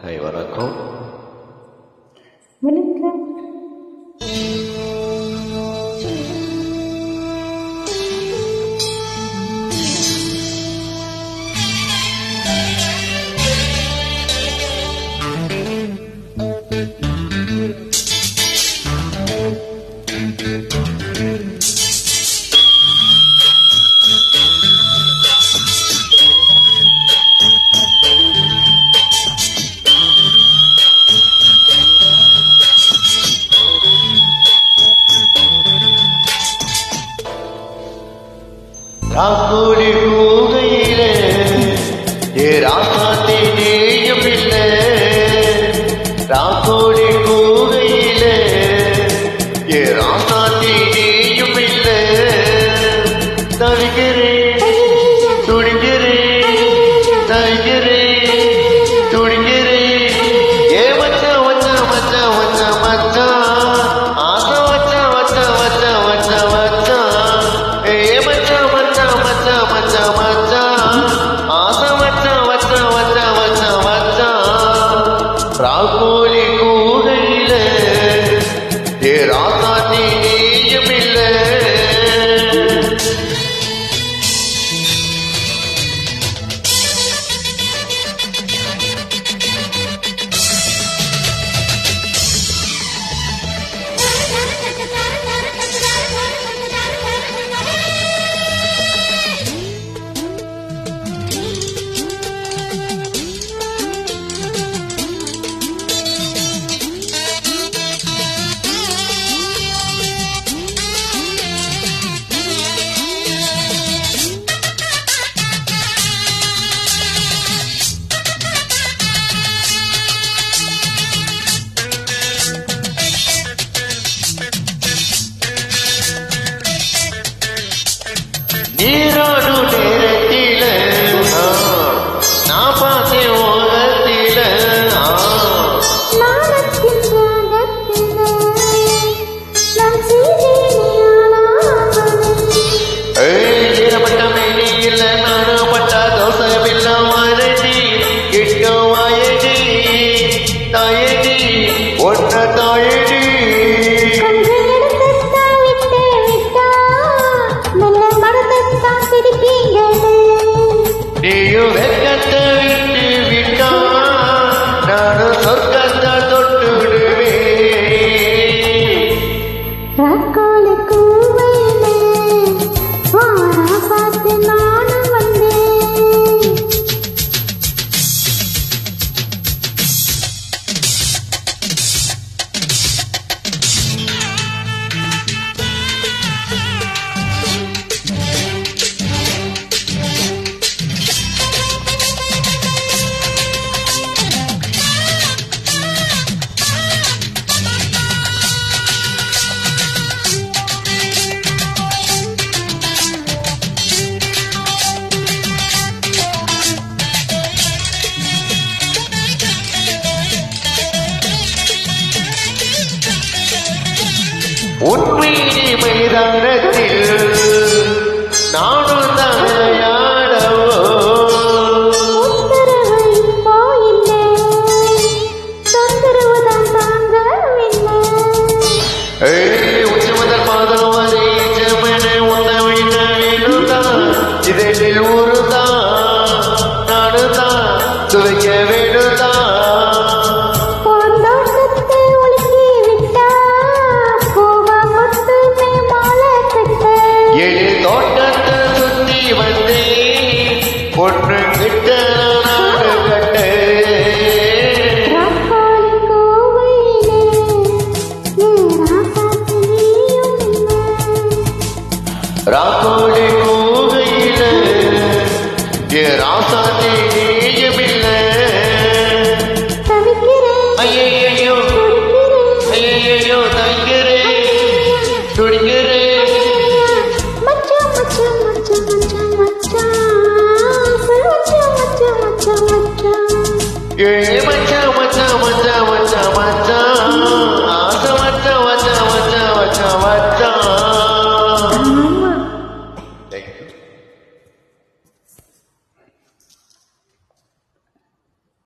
Hi வணக்கம். வணக்கம். ராக்கோடி கூகையிலே ராசாத்தி நீயும் இல்லை. ராக்கோடி கூகையிலே ராசாத்தி நீயும் இல்லை. தவிக்கிறேன் துடிக்கிறேன் தவிக்கிறேன் துடிக்கிறேன். ஏ மச்சா மச்சா மச்சா மச்சா மச்சா ஆசை மச்சா மச்சா மச்சா மச்சா மச்சா. ஏ மச்சா மச்சா மச்சா மச்சா மச்சா ஆசை மச்சா மச்சா மச்சா மச்சா மச்சா. ராக்கோலி கூகையில ராசாத்தி நீயும் இல்லை. நீரோடு நேரத்தில நான் பார்த்தேன் ஓரத்தில. ஈரப்பட்ட மேனியில் நானும் பட்ட தோசை பில்லம் மறதி கிட்டும் வாயடி தாயடி ஒன்ன தாயடி. நீயும் வெக்கத்தை விட்டு விட்டா நானும் சொர்க்கத்தை தொட்டு விடுவேன். உண்மையினி மைதானத்தில் நானும் தாயாடவோ. உச்சி முதல் மாதம் வரை ஜமன உணவை வேணுதான். இதழில் ஊருதான் நானுதான் துவைக்க வேணுதான். தோட்டத்தை சுத்தி வந்து பொண்ணு கிட்ட நாடு கட்டு. ராக்கோடி கூகையில ராசாத்தி நீயும் இல்லை. ஐயையோ ஐயையோ தவிக்கிறேன் துடிக்கிறேன். ஏ மச்சா